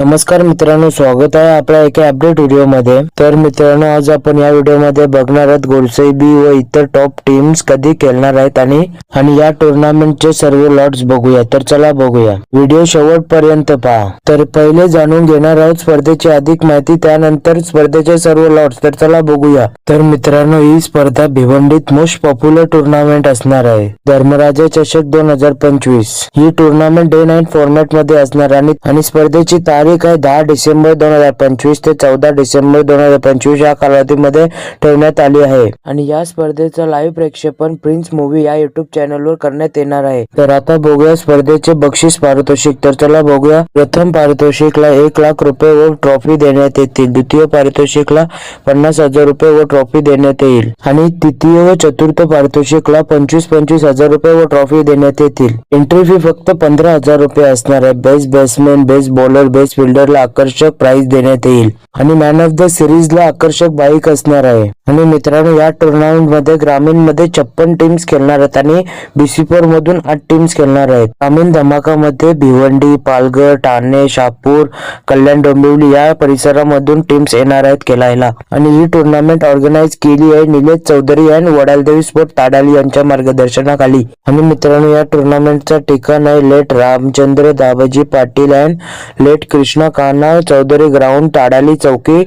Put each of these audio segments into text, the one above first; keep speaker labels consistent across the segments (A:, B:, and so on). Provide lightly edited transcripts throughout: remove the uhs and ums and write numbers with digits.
A: नमस्कार मित्रांनो, स्वागत आहे आपल्या एका अपडेट व्हिडिओमध्ये। तर मित्रांनो, आज आपण या व्हिडिओमध्ये बघणार आहोत गोल्सई बी व इतर टॉप टीम्स कधी खेळणार आहेत आणि या टुर्नामेंटचे सर्व लॉट्स बघूया। तर चला बघूया, व्हिडिओ शेवटपर्यंत पहा। तर पहिले जाणून घेणार आहोत स्पर्धेची अधिक माहिती, त्यानंतर स्पर्धेचे सर्व लॉट्स। तर चला बघूया। तर मित्रांनो, ही स्पर्धा भिवंडीत मोस्ट पॉप्युलर टुर्नामेंट असणार आहे, धर्मराजा चषक 2025। ही टुर्नामेंट डे नाईट फॉर्मॅट मध्ये असणार आणि स्पर्धेची तारीख आहे 10 डिसेंबर 2025 ते 14 डिसेंबर 2025 या कालावधीमध्ये ठेवण्यात आली आहे। आणि या स्पर्धेचं लाईव्ह प्रक्षेपण प्रिन्स मूवी या युट्यूब चॅनलवर करण्यात येणार आहे। तर आता बघूया स्पर्धेचे बक्षीस पारितोषिक। तर चला बघूया। प्रथम पारितोषिकला 1 लाख रुपये व ट्रॉफी देण्यात येतील। द्वितीय पारितोषिकला 50,000 रुपये व ट्रॉफी देण्यात येईल आणि तृतीय व चतुर्थ पारितोषिकला 25,000 रुपये व ट्रॉफी देण्यात येतील। एंट्री फी फक्त 15,000 रुपये असणार आहे। Best batsman, best bowler, best फिल्डरला आकर्षक प्राइज देण्यात येईल आणि मॅन ऑफ द सिरीजला आकर्षक बाईक असणार आहे। आणि मित्रांनो, या टुर्नामेंट मध्ये ग्रामीण मध्ये 56 टीम्स खेळणार आहेत आणि BC4 मधून 8 टीम्स खेळणार आहेत। ग्रामीण धमाकामध्ये भिवंडी, पालघर, ठाणे, शहापूर, कल्याण, डोंबिवली या परिसरामधून टीम्स येणार आहेत खेळायला। आणि ही टुर्नामेंट ऑर्गनाइज केली आहे निलेश चौधरी आणि वडालदेवी स्पोर्ट ताडाली यांच्या मार्गदर्शनाखाली। आणि मित्रांनो, या टुर्नामेंटचा ठिकाण आहे late Ramchandra Dabaji Patil and late Krishna Kanha Chaudhari ground, Tadali Chowki,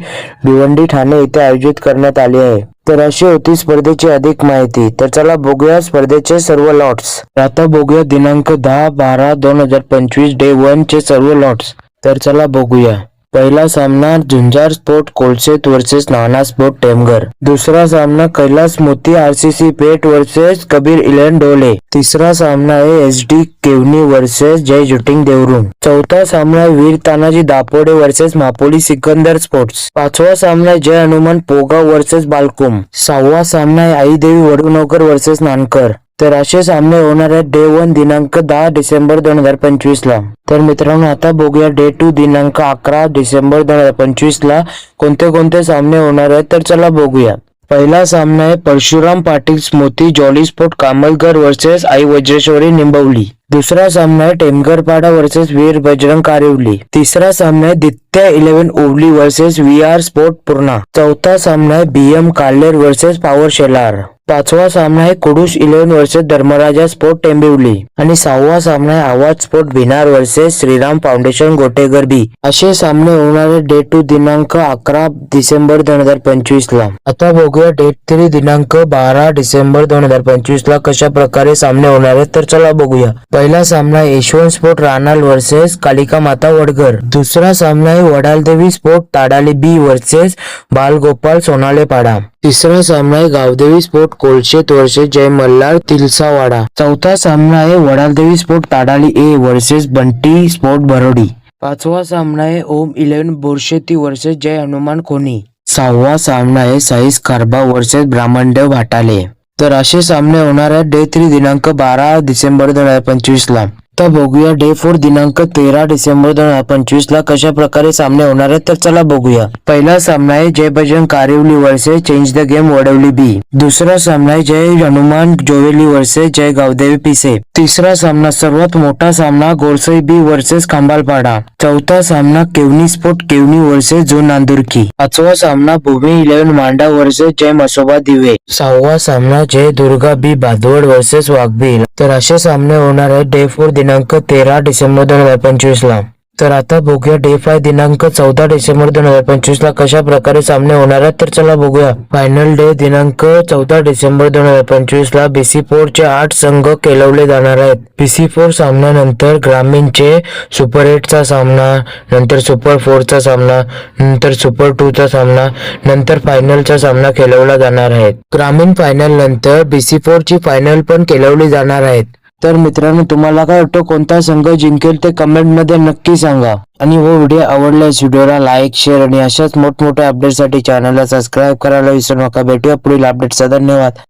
A: Bhiwandi, Thane येथे आयोजित करण्यात आले आहे। तर अशी होती स्पर्धेची अधिक माहिती। तर चला बघूया स्पर्धेचे सर्व लॉट्स। आता बघूया दिनांक 10/12/2025 डे 1 चे सर्व लॉट्स। तर चला बघूया। पहिला सामना झुंजार स्पोर्ट कोलशेत वर्सेस नाना स्पोर्ट टेमघर। दूसरा सामना कैलास मोती RCC पेठ वर्सेस कबीर 11 ढोले। तीसरा सामना है SD केवनी वर्सेस जय जुटिंग देवरून। चौथा सामना है वीर तानाजी दापोडे वर्सेस मापोली सिकंदर स्पोर्ट्स। पाचवा सामना है जय हनुमान पोगाव वर्सेस बालकुम। सहावा सामना है आई देवी वडुनोकर वर्सेस नानकर। तर असे सामने होणार आहेत डे 1 दिनांक 10 डिसेंबर 2025 ला। तर मित्रांनो, आता बघूया डे 2 दिनांक 11 डिसेंबर 2025 ला कोणते कोणते सामने होणार आहेत। तर चला बघूया। पहिला सामना आहे Parshuram Patil Smruti jolly sport Kamalgar versus Aai Vajreshwari Nimbavali. दूसरा सामना है टेमघरपाड़ा वर्सेस वीर बजरंग कारिवली। तीसरा सामना है दित्या 11 ओवली वर्सेस VR स्पोर्ट पूर्णा। चौथा सामना है BM कालेर वर्सेस पॉवर शेलार। पाचवा सामना है कुडूस 11 वर्सेस धर्मराजा स्पोर्ट टेंबिवली आणि सहावा सामना है आवाज sport Bhinar versus Shriram foundation गोटेगर बी। असे सामने होणारे डे 2 दिनांक 11 डिसेंबर 2025 ला। आता बघूया डे 3 दिनांक 12 डिसेंबर 2025 ला कशा प्रकारे सामने होणार आहेत। तर चला बघूया। पहिला सामना है यशवंत स्पोर्ट रानाल वर्सेस कालिका माता वडगर। दूसरा सामना है Vadaldevi sport Tadali B versus Balgopal Sonale Pada. तीसरा सामना है गावदेवी स्पोर्ट कोलशेत वर्सेस जय मल्हार तिलसावाड़ा। चौथा सामना है Vadaldevi sport Tadali A versus Bunty sport Barodi. पाचवा सामना है ओम 11 बोरशेती वर्सेस जय हनुमान कोनी। सहावा सामना है साईस कारबा वर्सेस ब्राह्मणदेव भाटाले। तर असे सामने होणार आहेत डे 3 दिनांक 12 डिसेंबर 2025 ला। तर बघूया डे 4 दिनांक 13 डिसेंबर 2025 ला कशा प्रकारे सामने होणार आहेत। तर चला बघूया। पहिला सामना है Jai Bajrang Karivali versus change the game Vadavali B. दूसरा सामना है जय हनुमान जोवेली वर्सेस जय गावदेवी पिसे। तीसरा सामना सर्वात मोठा सामना गोरसई बी वर्सेस खांबालपाड़ा। चौथा सामना केवनी स्पोर्ट केवनी वर्सेस जो नांदुरकी। पाचवा सामना भूमी 11 मांडा वर्सेस जय मसोबा दिवे। सहावा सामना जय दुर्गा बी बादवड वर्सेस वाघबीर। तर असे सामने होणार आहेत डे 4 दिनांक 13 डिसेंबर 2025 ला। तर आता बघूया डे 5 दिनांक 14 डिसेंबर 2025 ला कशा प्रकारे सामने होणार आहेत। तर चला बघूया। फायनल डे दिनांक 14 डिसेंबर 2025 ला BC4 चे 8 संघ खेळवले जाणार आहेत। BC4 सामन्यानंतर ग्रामीणचे सुपर 8 चा सामना, नंतर सुपर 4 चा सामना, नंतर सुपर 2 चा सामना, नंतर फायनलचा सामना खेळवला जाणार आहे। ग्रामीण फायनल नंतर BC4 ची फायनल पण खेळवली जाणार आहेत। तर मित्रांनो, तुम्हाला काय वाटतं कोणता संघ जिंकेल ते कमेंट मध्ये नक्की सांगा। आणि व्हिडिओ आवडल्यास व्हिडिओला लाईक, शेअर आणि अशाच मोठमोठ्या अपडेटसाठी चॅनलला सबस्क्राईब करायला विसरू नका। भेटूया पुढील अपडेटचा। धन्यवाद।